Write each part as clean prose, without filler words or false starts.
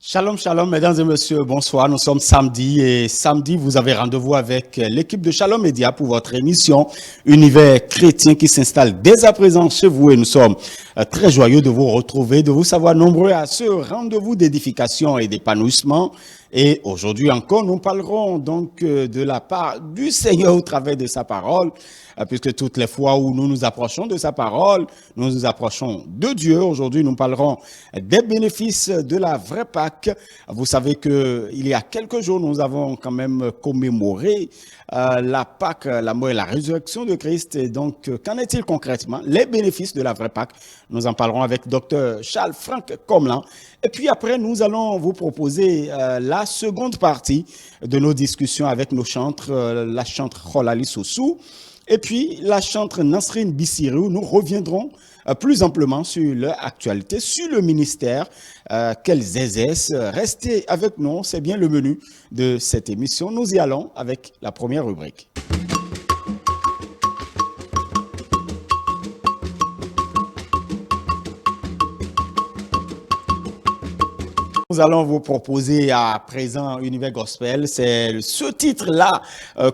Shalom, shalom, mesdames et messieurs, bonsoir. Nous sommes samedi et samedi, vous avez rendez-vous avec l'équipe de Shalom Média pour votre émission Univers chrétien qui s'installe dès à présent chez vous et nous sommes très joyeux de vous retrouver, de vous savoir nombreux à ce rendez-vous d'édification et d'épanouissement. Et aujourd'hui encore, nous parlerons donc de la part du Seigneur au travers de sa parole, puisque toutes les fois où nous nous approchons de sa parole, nous nous approchons de Dieu. Aujourd'hui, nous parlerons des bénéfices de la vraie Pâque. Vous savez que il y a quelques jours, nous avons quand même commémoré la Pâque, la mort et la résurrection de Christ. Et donc, qu'en est-il concrètement? Les bénéfices de la vraie Pâque. Nous en parlerons avec Dr Charles-Franck Comlan. Et puis après, nous allons vous proposer la seconde partie de nos discussions avec nos chantres, la chantre Kholali Sossou et puis la chantre Nasrine Bissirou. Nous reviendrons plus amplement sur leur actualité, sur le ministère qu'elles exercent. Restez avec nous, c'est bien le menu de cette émission. Nous y allons avec la première rubrique. Nous allons vous proposer à présent Univers Gospel. C'est ce titre-là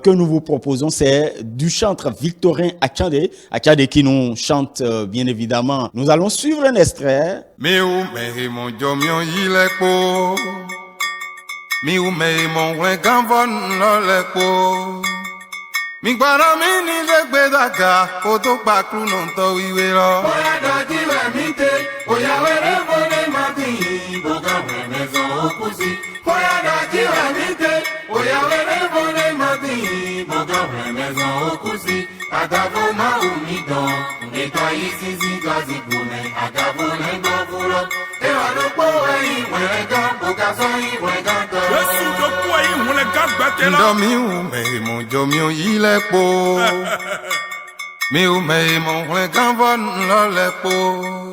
que nous vous proposons. C'est du chantre Victorin Achande. Achande qui nous chante bien évidemment. Nous allons suivre un extrait. Miu me mon jomio ilekpo. Miu me mon wengamvon lolekpo. Mi gbara mi ni legbedaga odo pakru no to iwe lo. Oya doji we mi te, oya were bone mati, boga mezo okusi. Oya doji we mi te, oya were bone mati, boga mezo okusi. Agavo ma umido, neta isizi gazi bune, agavo nego furo. E wado po e wega, boga so i wega to. Yesu do po e wega gbetela. Ndo mi u me mo jo mi o ile po. Mi u me mo wega von lo le po.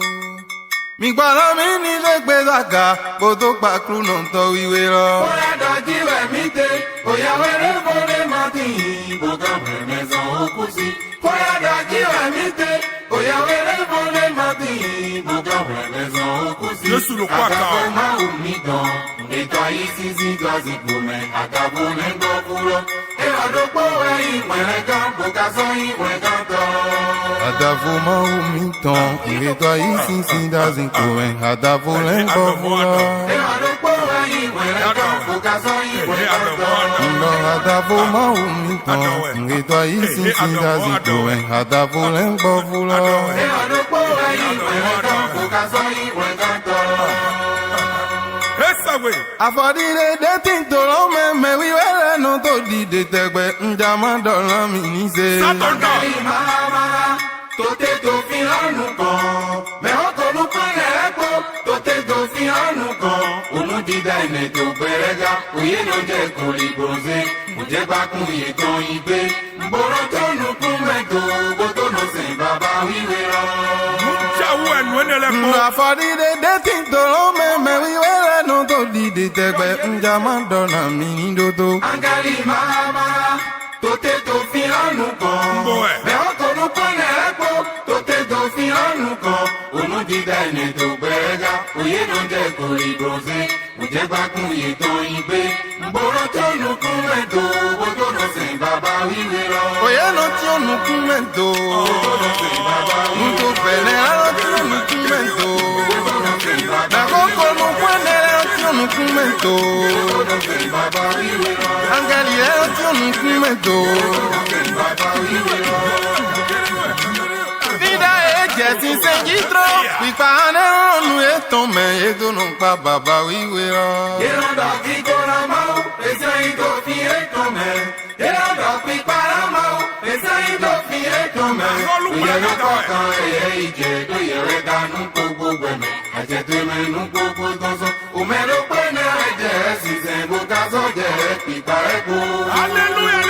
Mi gbara mi ni legbedaga, bodo pakru no to iwe lo. Oya doji we mi te, oya were bone mati, boga mezo okusi. Oya doji we mi te, oya were bone mati, boga mezo okusi. Yesu lo kwaka. Agabo ma umido, neta isizi gazi bume, agabo nengo furo. E wado po e wega, boga so i wega to. Agabo ma umido, neta isizi gazi bume, agabo nengo furo. E wado po e wega, boga so i wega to. No agabo ma umido, neta isizi gazi bume, agabo nengo furo. E wado po e wega, boga so i wega to. Afọdile de ti toro mẹ́mẹ́ wíwẹ́rẹ́ náà tó dìde tẹ̀gbẹ́ ǹjàmá dọ̀lọ́ mi níṣe. Sátọ̀dọ̀ ìmáàmá tó tẹ́ tó fi hànú kan. Mẹ́wọ́n tó ló pẹ́lẹ́ ẹ̀kọ́ tó tẹ́ tó fi hànú kan. Olùdíjà ilẹ̀ tó gbẹrẹ́gà òye ló jẹ́ kórì bronze. Mo jẹ́ gbàkún iye kan ibé. Mbọ̀rọ̀ tó nùkún mẹ́tò gbọ́dọ̀ lọ sí bàbá wíwé rọ. Afọdile de ti toro mẹ́mẹ́ wíwẹ́rẹ́ náà tó dìde tẹ̀gbẹ́ ǹjàmá dọ̀lọ́ mi ní dodo. Angeli máma tó tẹ́ tó fi hànú kan. Mẹ́wọ́n tó ló pẹ́lẹ́ ẹ̀kọ́ tó tẹ́ tó fi hànú kan. Olùdíjà ilẹ̀ tó gbẹrẹ́gà òye ló jẹ́ kórì bronze. Mo jẹ́ gbàkún iye kan ibé. Mbọ̀rọ̀ tó nùkún mẹ́tò gbọ́dọ̀ lọ sí bàbá wíwé rọ. Òye ló tí ó nùkún mẹ́tò. Nùtò pẹ̀lẹ́ arọ́ tí ó nùkún mẹ́tò. Nàkókò nùkún ẹ̀lẹ́ tí ó nùkún mẹ́tò. Angeli ẹ̀rọ tí ó nùkún mẹ́tò. Vida ẹ̀jẹ̀ ti ṣe jítrọ́. Pípa anẹ́rọ̀nù ètò mẹ́ ètò nù pa bàbá wíwé rọ. Yẹ́rọ̀dà kíkọ́ ra máa ó, ẹ̀sẹ̀ ìdò fi ètò mẹ́. Yẹ́rọ̀dà pípa ra máa ó, ẹ̀sẹ̀ ìdò fi ètò mẹ́. Ìyẹ̀rọ̀ kọ̀ọ̀kan ẹ̀yẹ ìjẹ́ tó yẹrẹ dánú gbogbo gbẹ̀mẹ̀. Ẹ̀jẹ̀ tó mẹ́nu gbogbo tọ́sán. Òmẹ́rọ pé náà ẹ̀jẹ̀ ẹ̀ sì sẹ́ bó ká sọ́jẹ̀ ẹ̀ pípa ẹ̀ kó. Hallelujah,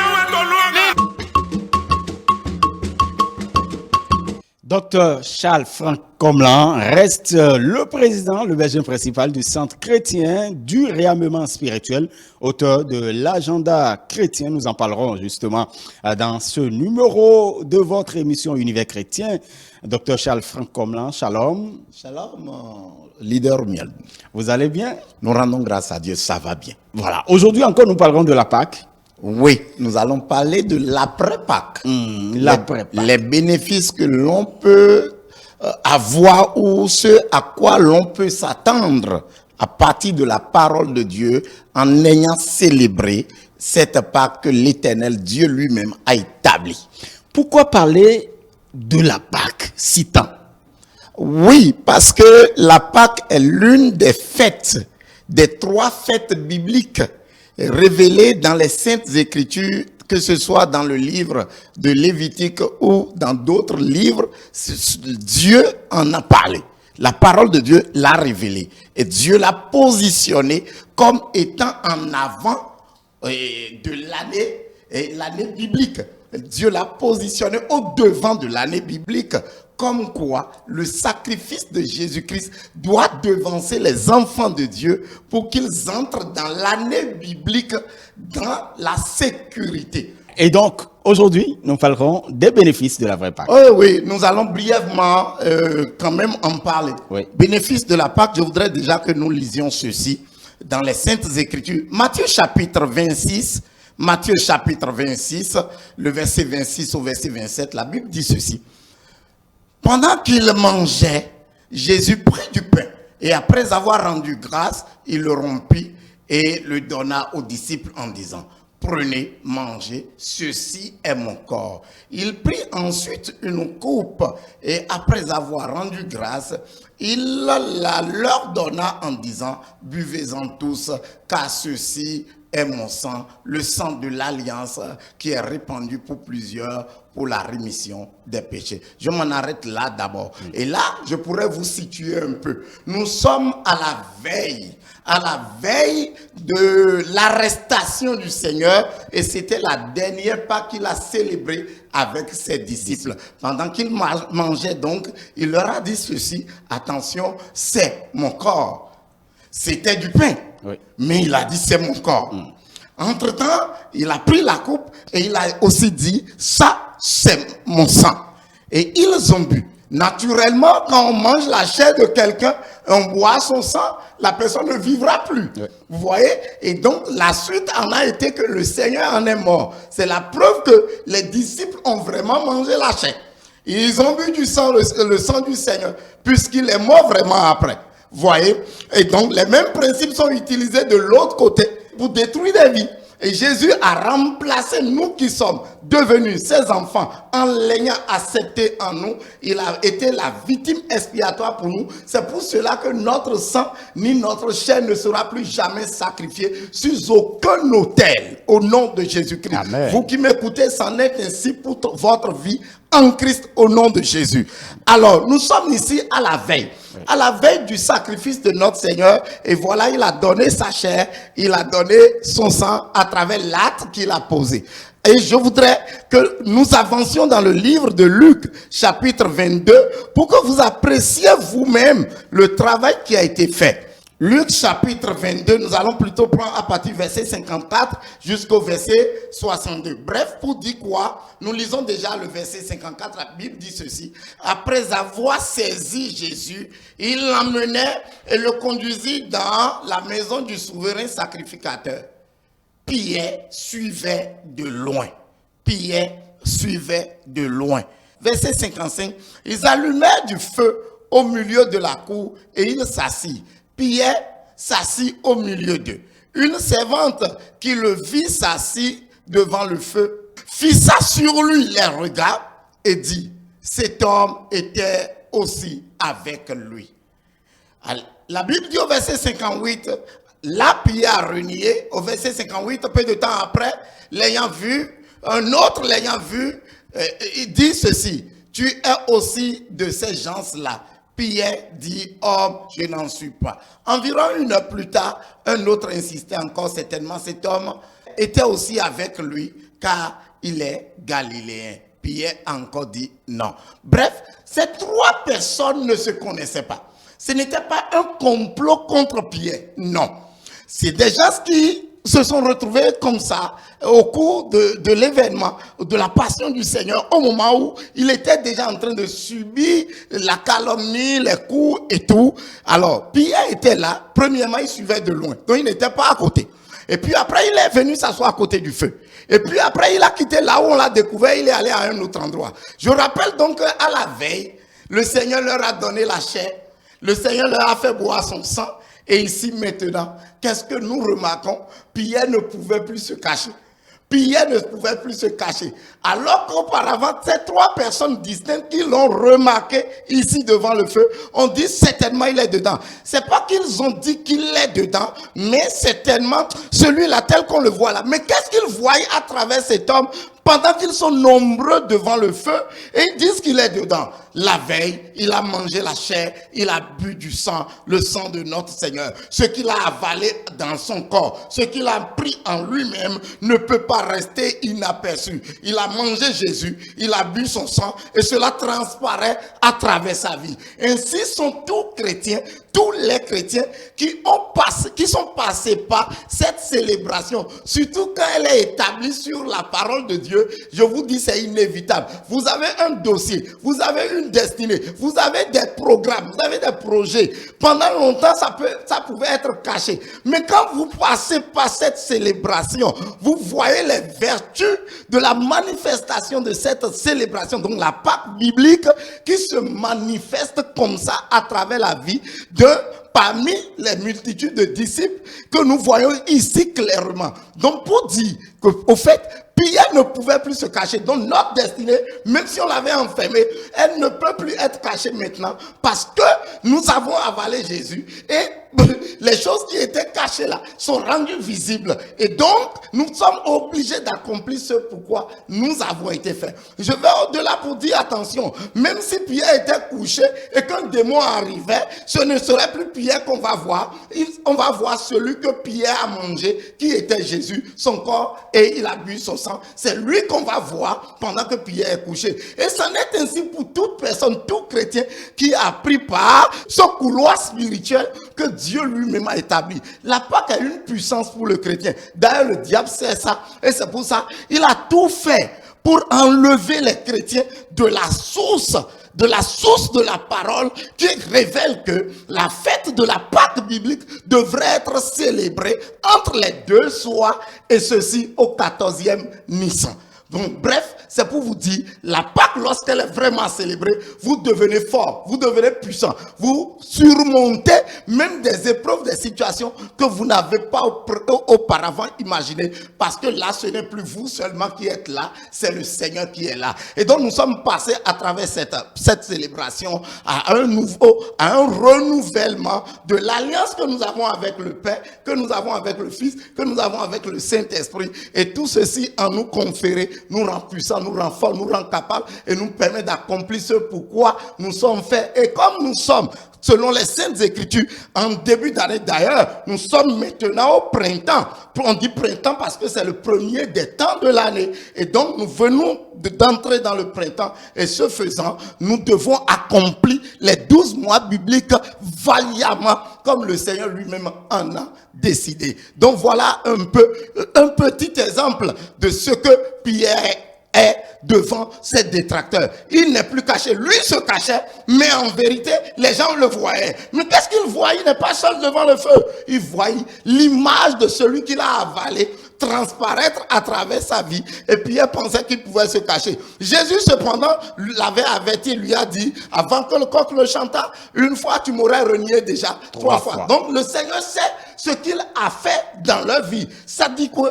Docteur Charles-Franck Comlan reste le président, le berger principal du Centre chrétien du réarmement spirituel, auteur de l'agenda chrétien. Nous en parlerons justement dans ce numéro de votre émission Univers chrétien. Docteur Charles-Franck Comlan, shalom. Shalom, leader Miel. Vous allez bien? Nous rendons grâce à Dieu, ça va bien. Voilà. Aujourd'hui encore, nous parlerons de la Pâque. Oui, nous allons parler de l'après-Pâques. L'après-Pâques. Les bénéfices que l'on peut avoir ou ce à quoi l'on peut s'attendre à partir de la parole de Dieu en ayant célébré cette Pâque que l'Éternel Dieu lui-même a établie. Pourquoi parler de la Pâque si tant? Oui, parce que la Pâque est l'une des fêtes, des 3 fêtes bibliques révélées dans les Saintes Écritures, que ce soit dans le livre de Lévitique ou dans d'autres livres. Dieu en a parlé. La parole de Dieu l'a révélé. Et Dieu l'a positionné comme étant en avant de l'année biblique. Dieu l'a positionné au devant de l'année biblique, comme quoi le sacrifice de Jésus-Christ doit devancer les enfants de Dieu pour qu'ils entrent dans l'année biblique dans la sécurité. Et donc, aujourd'hui, nous parlerons des bénéfices de la vraie Pâque. Oh oui, nous allons brièvement quand même en parler. Oui. Bénéfices de la Pâque, je voudrais déjà que nous lisions ceci dans les Saintes Écritures. Matthieu chapitre 26, le verset 26 au verset 27, la Bible dit ceci. Pendant qu'il mangeait, Jésus prit du pain et après avoir rendu grâce, il le rompit et le donna aux disciples en disant, prenez, mangez, ceci est mon corps. Il prit ensuite une coupe et après avoir rendu grâce, il la leur donna en disant, buvez-en tous, car ceci est mon sang, le sang de l'alliance qui est répandu pour plusieurs pour la rémission des péchés. Je m'en arrête là d'abord. Et là, je pourrais vous situer un peu. Nous sommes à la veille de l'arrestation du Seigneur, et c'était la dernière Pâque qu'il a célébrée avec ses disciples. Pendant qu'il mangeait donc, il leur a dit ceci, attention, c'est mon corps. C'était du pain. Oui. Mais il a dit c'est mon corps. Entre-temps, il a pris la coupe et il a aussi dit ça c'est mon sang. Et ils ont bu. Naturellement, quand on mange la chair de quelqu'un, on boit son sang, la personne ne vivra plus. Oui. Vous voyez? Et donc, la suite en a été que le Seigneur en est mort. C'est la preuve que les disciples ont vraiment mangé la chair. Ils ont bu du sang, le sang du Seigneur, puisqu'il est mort vraiment après. Voyez? Et donc, les mêmes principes sont utilisés de l'autre côté pour détruire des vies. Et Jésus a remplacé nous qui sommes devenus ses enfants en l'ayant accepté en nous. Il a été la victime expiatoire pour nous. C'est pour cela que notre sang ni notre chair ne sera plus jamais sacrifié sur aucun autel au nom de Jésus-Christ. Amen. Vous qui m'écoutez, c'en est ainsi pour votre vie en Christ au nom de Jésus. Alors, nous sommes ici à la veille. À la veille du sacrifice de notre Seigneur, et voilà, il a donné sa chair, il a donné son sang à travers l'acte qu'il a posé. Et je voudrais que nous avancions dans le livre de Luc, chapitre 22, pour que vous appréciez vous-même le travail qui a été fait. Luc chapitre 22, nous allons plutôt prendre à partir du verset 54 jusqu'au verset 62. Bref, pour dire quoi? Nous lisons déjà le verset 54, la Bible dit ceci. Après avoir saisi Jésus, il l'emmenait et le conduisit dans la maison du souverain sacrificateur. Pierre suivait de loin. Verset 55, ils allumèrent du feu au milieu de la cour et il s'assit. Pierre s'assit au milieu d'eux. Une servante qui le vit s'assit devant le feu, fixa sur lui les regards et dit, cet homme était aussi avec lui. Alors, la Bible dit au verset 58, là Pierre a renié. Au verset 58, peu de temps après, l'ayant vu, un autre l'ayant vu, il dit ceci, tu es aussi de ces gens-là. Pierre dit, homme, je n'en suis pas. Environ 1 heure plus tard, un autre insistait encore, certainement cet homme était aussi avec lui, car il est galiléen. Pierre a encore dit non. Bref, ces trois personnes ne se connaissaient pas. Ce n'était pas un complot contre Pierre, non. C'est des gens qui se sont retrouvés comme ça au cours de l'événement, de la passion du Seigneur, au moment où il était déjà en train de subir la calomnie, les coups et tout. Alors, Pierre était là. Premièrement, il suivait de loin. Donc, il n'était pas à côté. Et puis après, il est venu s'asseoir à côté du feu. Et puis après, il a quitté là où on l'a découvert, il est allé à un autre endroit. Je rappelle donc qu'à la veille, le Seigneur leur a donné la chair. Le Seigneur leur a fait boire son sang. Et ici maintenant, qu'est-ce que nous remarquons? Pierre ne pouvait plus se cacher. Pierre ne pouvait plus se cacher. Alors qu'auparavant, ces trois personnes distinctes qui l'ont remarqué ici devant le feu, on dit certainement il est dedans. C'est pas qu'ils ont dit qu'il est dedans, mais certainement celui-là tel qu'on le voit là. Mais qu'est-ce qu'ils voient à travers cet homme pendant qu'ils sont nombreux devant le feu et ils disent qu'il est dedans? La veille, il a mangé la chair, il a bu du sang, le sang de notre Seigneur. Ce qu'il a avalé dans son corps, ce qu'il a pris en lui-même ne peut pas rester inaperçu. Il a mangé Jésus, il a bu son sang et cela transparaît à travers sa vie. Ainsi sont tous chrétiens, tous les chrétiens qui sont passés par cette célébration, surtout quand elle est établie sur la parole de Dieu. Je vous dis, c'est inévitable. Vous avez un dossier, vous avez une destinée, vous avez des programmes, vous avez des projets. Pendant longtemps, ça pouvait être caché. Mais quand vous passez par cette célébration, vous voyez les vertus de la manifestation de cette célébration, donc la Pâque biblique qui se manifeste comme ça à travers la vie parmi les multitudes de disciples que nous voyons ici clairement. Donc pour dire qu'au fait, Pierre ne pouvait plus se cacher. Donc notre destinée, même si on l'avait enfermée, elle ne peut plus être cachée maintenant parce que nous avons avalé Jésus et les choses qui étaient cachées là sont rendues visibles. Et donc, nous sommes obligés d'accomplir ce pourquoi nous avons été faits. Je vais au-delà pour dire attention, même si Pierre était couché et qu'un démon arrivait, ce ne serait plus Pierre qu'on va voir. On va voir celui que Pierre a mangé, qui était Jésus, son corps, et il a bu son sang. C'est lui qu'on va voir pendant que Pierre est couché. Et c'en est ainsi pour toute personne, tout chrétien qui a pris part ce couloir spirituel que Dieu lui-même a établi. La Pâque a une puissance pour le chrétien. D'ailleurs, le diable sait ça. Et c'est pour ça il a tout fait pour enlever les chrétiens de la source de la parole qui révèle que la fête de la Pâque biblique devrait être célébrée entre les deux soirs et ceci au 14e Nissan. Donc, bref, c'est pour vous dire, la Pâque, lorsqu'elle est vraiment célébrée, vous devenez fort, vous devenez puissant, vous surmontez même des épreuves, des situations que vous n'avez pas auparavant imaginées, parce que là, ce n'est plus vous seulement qui êtes là, c'est le Seigneur qui est là. Et donc, nous sommes passés à travers cette célébration à un renouvellement de l'alliance que nous avons avec le Père, que nous avons avec le Fils, que nous avons avec le Saint-Esprit, et tout ceci en nous conféré nous rend puissants, nous rend forts, nous rend capables et nous permet d'accomplir ce pourquoi nous sommes faits. Et comme nous sommes, selon les Saintes Écritures, en début d'année d'ailleurs, nous sommes maintenant au printemps. On dit printemps parce que c'est le premier des temps de l'année. Et donc nous venons d'entrer dans le printemps et ce faisant, nous devons accomplir les 12 mois bibliques vaillamment comme le Seigneur lui-même en a décidé. Donc voilà un petit exemple de ce que Pierre est devant ses détracteurs. Il n'est plus caché. Lui se cachait, mais en vérité, les gens le voyaient. Mais qu'est-ce qu'il voit? Il n'est pas seul devant le feu. Il voyait l'image de celui qu'il a avalé transparaître à travers sa vie. Et Pierre pensait qu'il pouvait se cacher. Jésus, cependant, l'avait averti, lui a dit, avant que le coq le chantât, une fois tu m'aurais renié déjà 3 fois. Donc le Seigneur sait ce qu'il a fait dans leur vie. Ça dit que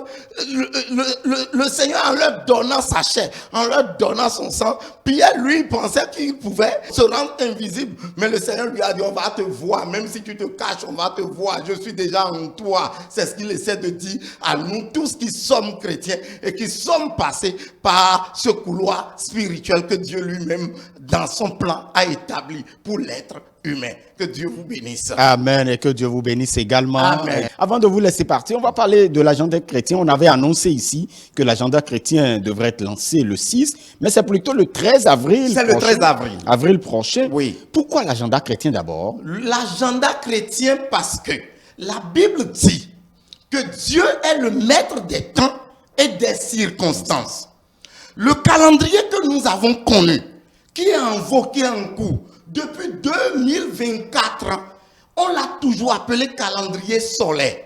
le Seigneur, en leur donnant sa chair, en leur donnant son sang, Pierre, lui, pensait qu'il pouvait se rendre invisible. Mais le Seigneur lui a dit, on va te voir. Même si tu te caches, on va te voir. Je suis déjà en toi. C'est ce qu'il essaie de dire à nous tous qui sommes chrétiens et qui sommes passés par ce couloir spirituel que Dieu lui-même, dans son plan, a établi pour l'être humain. Que Dieu vous bénisse. Amen, et que Dieu vous bénisse également. Amen. Avant de vous laisser partir, on va parler de l'agenda chrétien. On avait annoncé ici que l'agenda chrétien devrait être lancé le 6, mais c'est plutôt le 13 avril. C'est le 13 avril. Avril prochain. Oui. Pourquoi l'agenda chrétien d'abord? L'agenda chrétien parce que la Bible dit que Dieu est le maître des temps et des circonstances. Le calendrier que nous avons connu, qui est en vogue, qui est en cours, depuis 2024, on l'a toujours appelé calendrier solaire.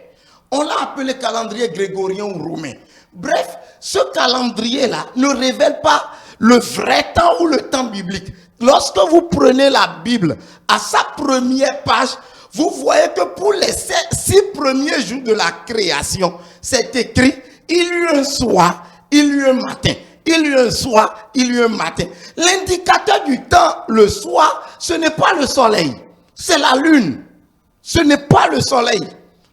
On l'a appelé calendrier grégorien ou romain. Bref, ce calendrier-là ne révèle pas le vrai temps ou le temps biblique. Lorsque vous prenez la Bible à sa première page, vous voyez que pour les 6 premiers jours de la création, c'est écrit, il y eut un soir, il y eut un matin. Il y eut un soir, il y eut un matin. L'indicateur du temps, le soir, ce n'est pas le soleil, c'est la lune. Ce n'est pas le soleil.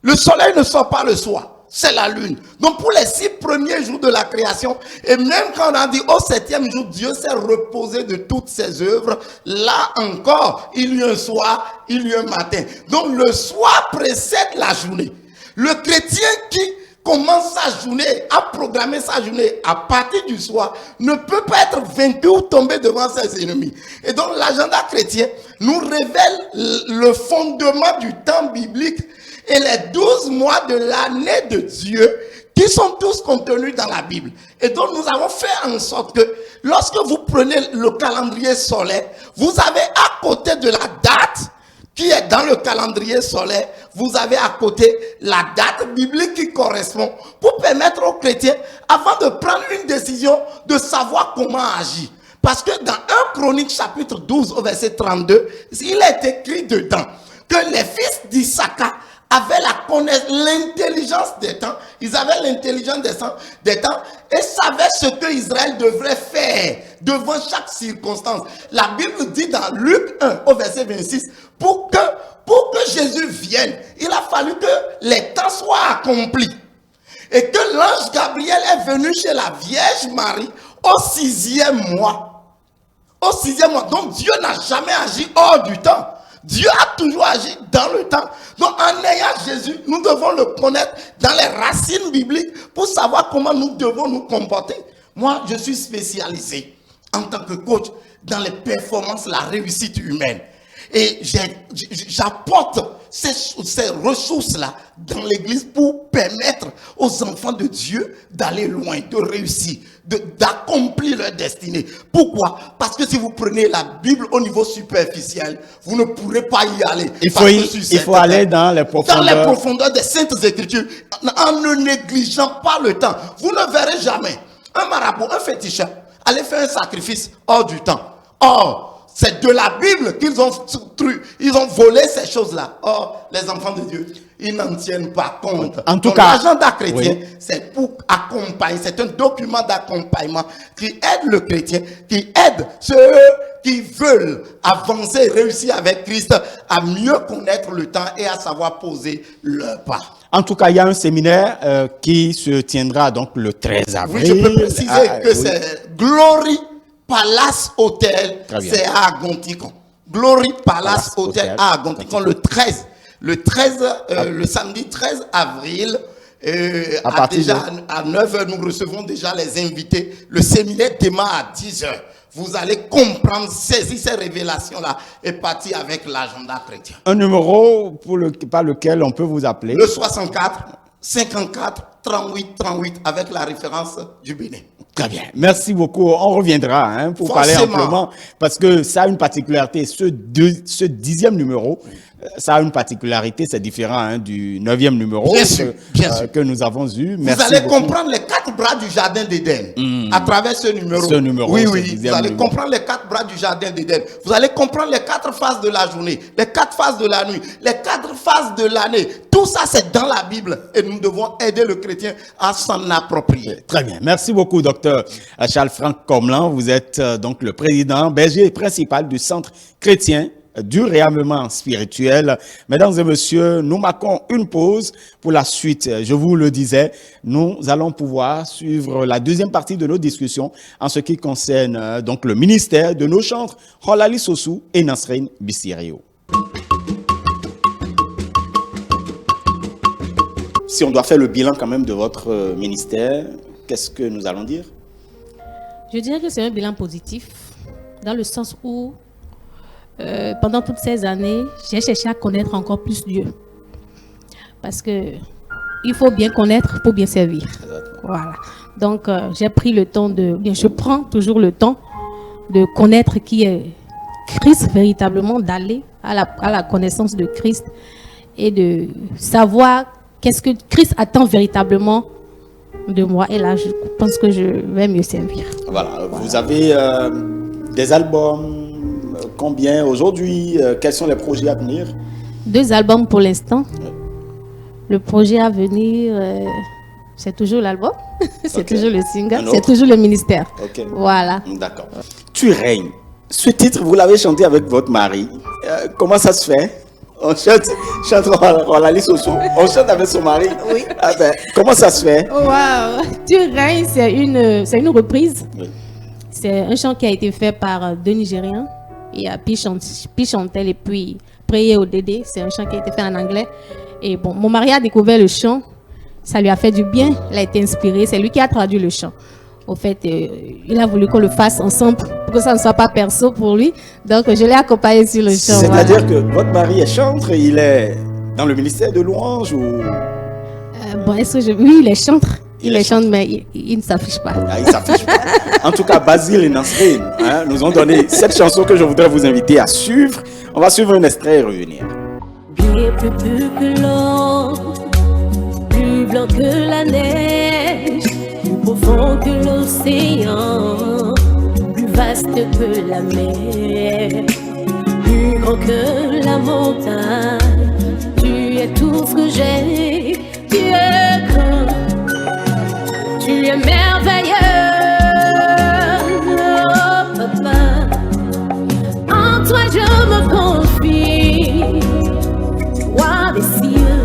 Le soleil ne sort pas le soir, c'est la lune. Donc pour les 6 premiers jours de la création, et même quand on a dit au 7e jour, Dieu s'est reposé de toutes ses œuvres, là encore, il y eut un soir, il y eut un matin. Donc le soir précède la journée. Le chrétien qui commence sa journée, à programmer sa journée à partir du soir, ne peut pas être vaincu ou tomber devant ses ennemis. Et donc l'agenda chrétien nous révèle le fondement du temps biblique et les 12 mois de l'année de Dieu qui sont tous contenus dans la Bible. Et donc nous avons fait en sorte que lorsque vous prenez le calendrier solaire, vous avez à côté de la date qui est dans le calendrier solaire, vous avez à côté la date biblique qui correspond pour permettre aux chrétiens, avant de prendre une décision, de savoir comment agir. Parce que dans 1 Chronique chapitre 12 au verset 32, il est écrit dedans que les fils d'Issachar avaient l'intelligence des temps, ils avaient l'intelligence des temps et savaient ce que Israël devrait faire devant chaque circonstance. La Bible dit dans Luc 1 au verset 26, pour que Jésus vienne, il a fallu que les temps soient accomplis. Et que l'ange Gabriel est venu chez la Vierge Marie au 6e mois. Au 6e mois. Donc Dieu n'a jamais agi hors du temps. Dieu a toujours agi dans le temps. Donc en ayant Jésus, nous devons le connaître dans les racines bibliques pour savoir comment nous devons nous comporter. Moi, je suis spécialisé en tant que coach dans les performances, la réussite humaine. Et j'apporte ces ressources-là dans l'église pour permettre aux enfants de Dieu d'aller loin, de réussir, d'accomplir leur destinée. Pourquoi? Parce que si vous prenez la Bible au niveau superficiel, vous ne pourrez pas y aller. Il faut aller dans les profondeurs. Dans les profondeurs des Saintes Écritures, en ne négligeant pas le temps. Vous ne verrez jamais un marabout, un féticheur, aller faire un sacrifice hors du temps. Or, c'est de la Bible qu'ils ont volé ces choses-là. Or, les enfants de Dieu, ils n'en tiennent pas compte. En tout cas, l'agenda chrétien, oui, c'est pour accompagner, c'est un document d'accompagnement qui aide le chrétien, qui aide ceux qui veulent avancer, réussir avec Christ, à mieux connaître le temps et à savoir poser leur pas. En tout cas, il y a un séminaire qui se tiendra donc le 13 avril. Oui, je peux préciser que c'est Glory Palace Hotel, c'est à Agonticon. Glory Palace Hotel à Agonticon, le 13, le samedi 13 avril, à 9h, nous recevons déjà les invités. Le séminaire démarre à 10h. Vous allez comprendre, saisir ces révélations-là et partir avec l'agenda chrétien. Un numéro par lequel on peut vous appeler? Le 64 54 38 38 avec la référence du Bénin. Très bien. Merci beaucoup. On reviendra pour parler amplement parce que ça a une particularité. Ce 10e numéro, ça a une particularité. C'est différent du 9e numéro que nous avons eu. Merci vous allez comprendre les 4 bras du jardin d'Éden à travers ce numéro. Oui, vous allez comprendre les 4 bras du jardin d'Éden. Vous allez comprendre les 4 phases de la journée, les 4 phases de la nuit, les 4 phases de l'année. Tout ça, c'est dans la Bible et nous devons aider le chrétien à s'en approprier. Très bien. Merci beaucoup, docteur Charles-Franck Comlan. Vous êtes donc le président, berger principal du Centre chrétien du réarmement spirituel. Mesdames et messieurs, nous marquons une pause pour la suite. Je vous le disais, nous allons pouvoir suivre la deuxième partie de nos discussions en ce qui concerne donc le ministère de nos chantres, Rolali Sossou et Nasrin Bissirio. Si on doit faire le bilan quand même de votre ministère, qu'est-ce que nous allons dire? Je dirais que c'est un bilan positif, dans le sens où, pendant toutes ces années, j'ai cherché à connaître encore plus Dieu. Parce que il faut bien connaître pour bien servir. Voilà. Donc, j'ai pris le temps je prends toujours le temps de connaître qui est Christ véritablement, d'aller à la connaissance de Christ et de savoir qu'est-ce que Christ attend véritablement de moi. Et là, je pense que je vais mieux servir. Voilà. Vous avez des albums, combien aujourd'hui? Quels sont les projets à venir? 2 albums pour l'instant. Le projet à venir, c'est toujours l'album, c'est toujours le single, c'est toujours le ministère. Okay. Voilà. D'accord. Tu règnes. Ce titre, vous l'avez chanté avec votre mari. Comment ça se fait? On chante on chante avec son mari. Oui. Ah ben, comment ça se fait? Waouh! Tu règnes, c'est une reprise. Oui. C'est un chant qui a été fait par 2 Nigériens. Il y a Pi Chantel et puis Prier au Dédé. C'est un chant qui a été fait en anglais. Et bon, mon mari a découvert le chant. Ça lui a fait du bien. Il a été inspiré. C'est lui qui a traduit le chant. Au fait, il a voulu qu'on le fasse ensemble pour que ça ne soit pas perso pour lui. Donc, je l'ai accompagné sur le chant. C'est-à-dire que votre mari est chantre, il est dans le ministère de louange ou... Bon, oui, il est chantre. Il est chantre, mais il ne s'affiche pas. Ah, il s'affiche pas. En tout cas, Basile et Nasrine nous ont donné cette chanson que je voudrais vous inviter à suivre. On va suivre un extrait et revenir. Bien plus pur que l'or, plus blanc que la neige, plus profond que l'océan, plus vaste que la mer, plus grand que la montagne. Tu es tout ce que j'ai, tu es grand, tu es merveilleux, oh, papa. En toi je me confie. Roi des cieux,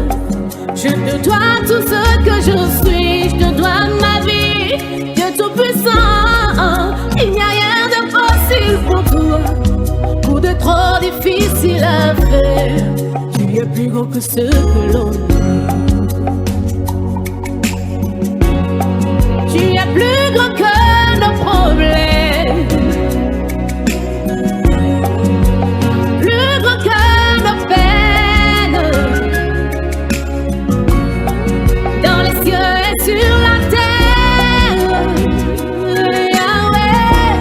je te dois tout ce que je suis, je te dois ma vie, Dieu tout-puissant. Il n'y a rien de possible pour toi, ou de trop difficile à faire. Tu es plus grand que ce que l'on est. Tu es plus grand que nos problèmes, plus grand que nos peines. Sur la terre, Yahweh,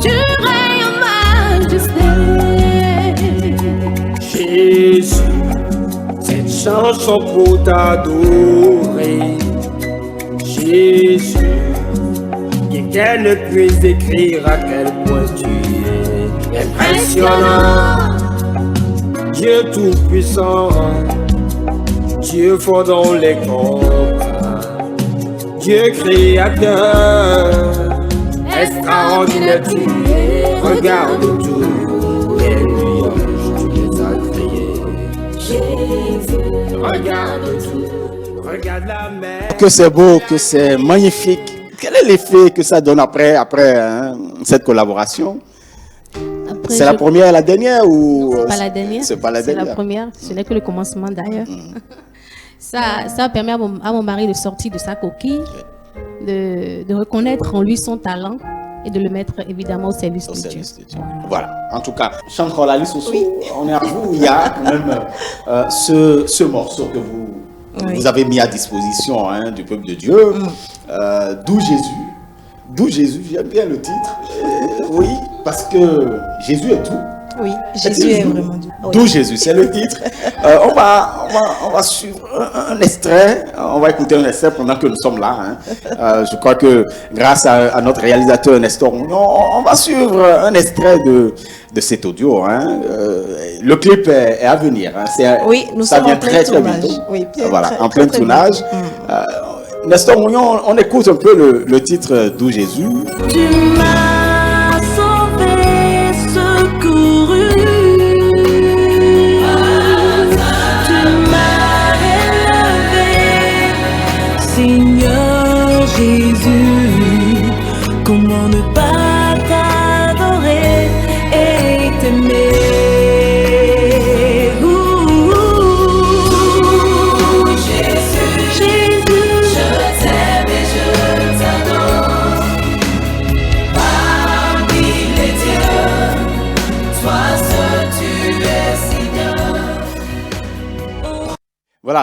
tu règnes en majesté. Jésus, cette chanson pour t'adorer. Jésus, bien qu'elle ne puisse décrire à quel point tu es impressionnant. Dieu tout-puissant, Dieu fort dans les combats. Dieu créateur, extraordinaire tu es, regarde tout, les nuages, tu les as créés. Jésus, regarde tout, regarde la mer. Que c'est beau, que c'est magnifique. Quel est l'effet que ça donne après cette collaboration? Après, c'est la première et la dernière ou... C'est pas la dernière. C'est pas la dernière. C'est la première. Ce n'est que le commencement d'ailleurs. Ça permet à mon mari de sortir de sa coquille, de reconnaître en lui son talent et de le mettre évidemment au service de Dieu. Voilà. En tout cas, Chantal Alice aussi, on est à vous. Il y a quand même ce morceau que vous avez mis à disposition du peuple de Dieu. D'où Jésus. D'où Jésus, j'aime bien le titre. Oui, parce que Jésus est tout. Oui, Jésus est vraiment Dieu. D'où Jésus, c'est le titre. On va suivre un extrait. On va écouter un extrait pendant que nous sommes là. Je crois que grâce à notre réalisateur Nestor, on va suivre un extrait de cet audio. Le clip est à venir. Oui, nous ça sommes vient en plein très tournage. vite. Oui, voilà, très, en plein très tournage. Nestor Mounion, on écoute un peu le titre D'où Jésus. Tu m'as sauvé, secouru. Tu m'as élevé, Seigneur Jésus. Comment ne pas t'adorer et t'aimer?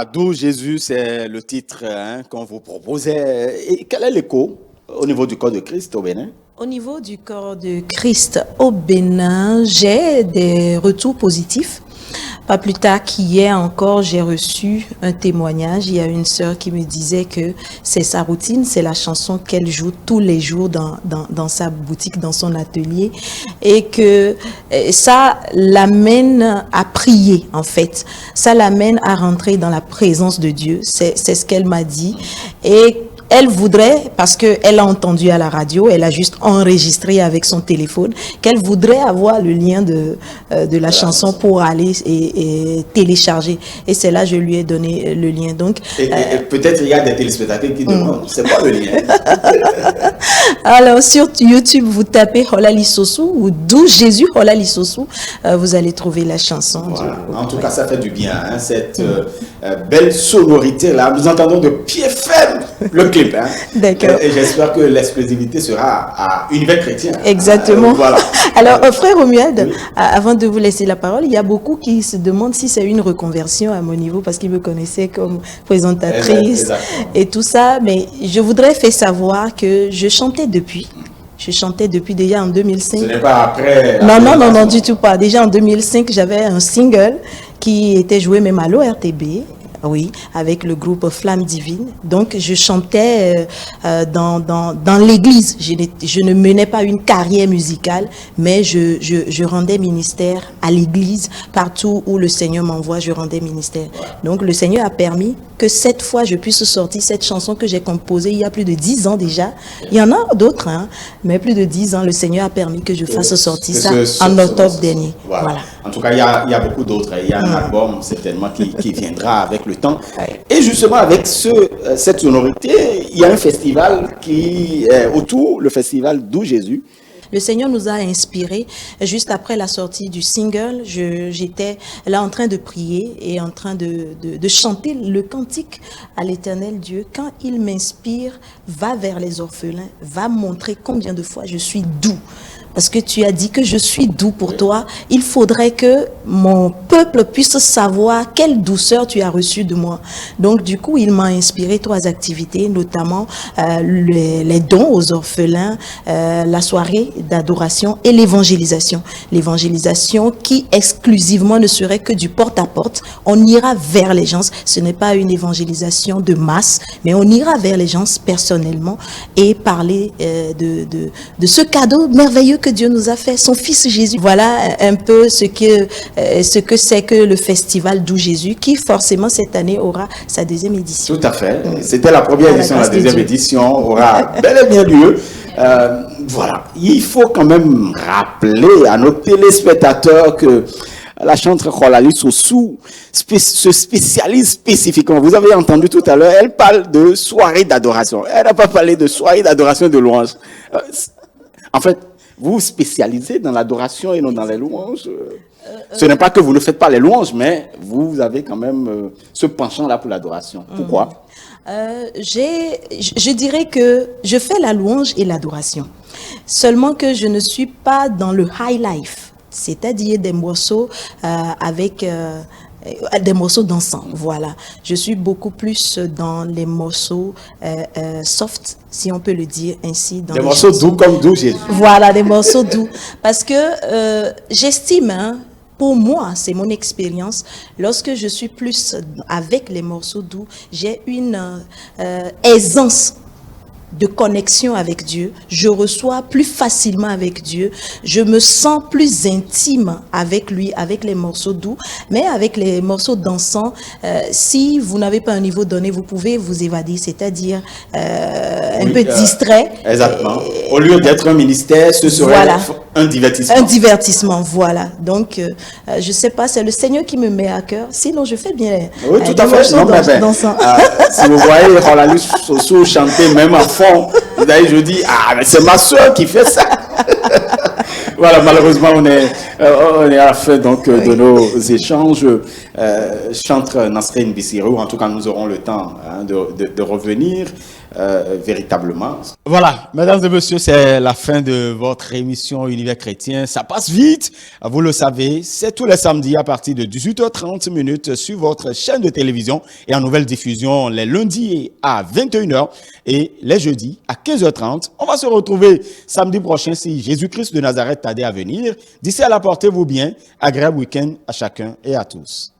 Voilà, d'où Jésus, c'est le titre qu'on vous proposait. Et quel est l'écho au niveau du corps de Christ au Bénin? Au niveau du corps de Christ au Bénin, j'ai des retours positifs. Pas plus tard qu'hier encore, j'ai reçu un témoignage. Il y a une sœur qui me disait que c'est sa routine, c'est la chanson qu'elle joue tous les jours dans sa boutique, dans son atelier, et que ça l'amène à prier, en fait. Ça l'amène à rentrer dans la présence de Dieu. C'est ce qu'elle m'a dit. Et elle voudrait, parce qu'elle a entendu à la radio, elle a juste enregistré avec son téléphone, qu'elle voudrait avoir le lien de la chanson pour aller et télécharger. Et c'est là que je lui ai donné le lien. Donc, et peut-être il y a des téléspectateurs qui demandent, c'est quoi le lien? Alors, sur YouTube, vous tapez Holali Sossou ou D'où Jésus Holali Sossou, vous allez trouver la chanson. Voilà. En tout cas, ça fait du bien, cette belle sonorité-là. Nous entendons de pied ferme le clip. D'accord. Et j'espère que l'exclusivité sera à Univers Chrétien. Exactement. Voilà. Alors, frère Romuald, oui. Avant de vous laisser la parole, il y a beaucoup qui se demandent si c'est une reconversion à mon niveau parce qu'ils me connaissaient comme présentatrice et tout ça. Mais je voudrais faire savoir que je chantais depuis. Je chantais depuis déjà en 2005. Ce n'est pas après... Non, du tout pas. Déjà en 2005, j'avais un single qui était joué même à l'ORTB. Oui, avec le groupe Flamme Divine. Donc, je chantais dans l'église. Je ne menais pas une carrière musicale, mais je rendais ministère à l'église. Partout où le Seigneur m'envoie, je rendais ministère. Donc, le Seigneur a permis que cette fois, je puisse sortir cette chanson que j'ai composée il y a plus de 10 ans déjà. Il y en a d'autres, mais plus de 10 ans, le Seigneur a permis que je fasse sortir ça en octobre dernier. Voilà. En tout cas, il y a beaucoup d'autres. Il y a un album, certainement, qui viendra avec le temps. Et justement, avec cette sonorité, il y a un festival qui est autour, le festival D'où Jésus. Le Seigneur nous a inspirés. Juste après la sortie du single, j'étais là en train de prier et en train de chanter le cantique à l'Éternel Dieu. Quand il m'inspire, va vers les orphelins, va montrer combien de fois je suis doux. Parce que tu as dit que je suis doux pour toi. Il faudrait que mon peuple puisse savoir quelle douceur tu as reçue de moi. Donc, du coup, il m'a inspiré 3 activités, notamment les dons aux orphelins, la soirée d'adoration et l'évangélisation. L'évangélisation qui exclusivement ne serait que du porte-à-porte. On ira vers les gens. Ce n'est pas une évangélisation de masse, mais on ira vers les gens personnellement et parler de ce cadeau merveilleux que Dieu nous a fait, son Fils Jésus. Voilà un peu ce que c'est que le festival D'où Jésus, qui forcément cette année aura sa 2e édition. Tout à fait. C'était la première édition, la 2e édition aura bel et bien lieu. Voilà. Il faut quand même rappeler à nos téléspectateurs que la chanteuse Holali Sossou se spécialise spécifiquement. Vous avez entendu tout à l'heure, elle parle de soirée d'adoration. Elle n'a pas parlé de soirée d'adoration de louange. En fait, vous vous spécialisez dans l'adoration et non dans les louanges. Ce n'est pas que vous ne faites pas les louanges, mais vous avez quand même ce penchant-là pour l'adoration. Pourquoi? Je dirais que je fais la louange et l'adoration. Seulement que je ne suis pas dans le high life, c'est-à-dire des morceaux avec... des morceaux dansants, voilà. Je suis beaucoup plus dans les morceaux soft, si on peut le dire ainsi. Dans des morceaux doux comme D'où Jésus. Voilà, des morceaux doux. Parce que j'estime, pour moi, c'est mon expérience, lorsque je suis plus avec les morceaux doux, j'ai une aisance de connexion avec Dieu, je reçois plus facilement avec Dieu, je me sens plus intime avec lui, avec les morceaux doux, mais avec les morceaux dansants, si vous n'avez pas un niveau donné, vous pouvez vous évader, c'est-à-dire un peu distrait. Exactement. Au lieu d'être un ministère, ce serait un divertissement. Un divertissement, voilà. Donc, je sais pas, c'est le Seigneur qui me met à cœur, sinon je fais bien. Oui, tout à fait. Non, dansant. Si vous voyez Holali Sossou chanter même à fond, je dis, mais c'est ma soeur qui fait ça. Voilà, malheureusement, on est à la fin donc, de nos échanges. Chantre Nasrine Bissirou, en tout cas, nous aurons le temps de revenir. véritablement. Voilà, mesdames et messieurs, c'est la fin de votre émission Univers chrétien. Ça passe vite, vous le savez, c'est tous les samedis à partir de 18h30 sur votre chaîne de télévision et en nouvelle diffusion les lundis à 21h et les jeudis à 15h30. On va se retrouver samedi prochain si Jésus-Christ de Nazareth tarde à venir. D'ici à là, portez-vous bien. Agréable week-end à chacun et à tous.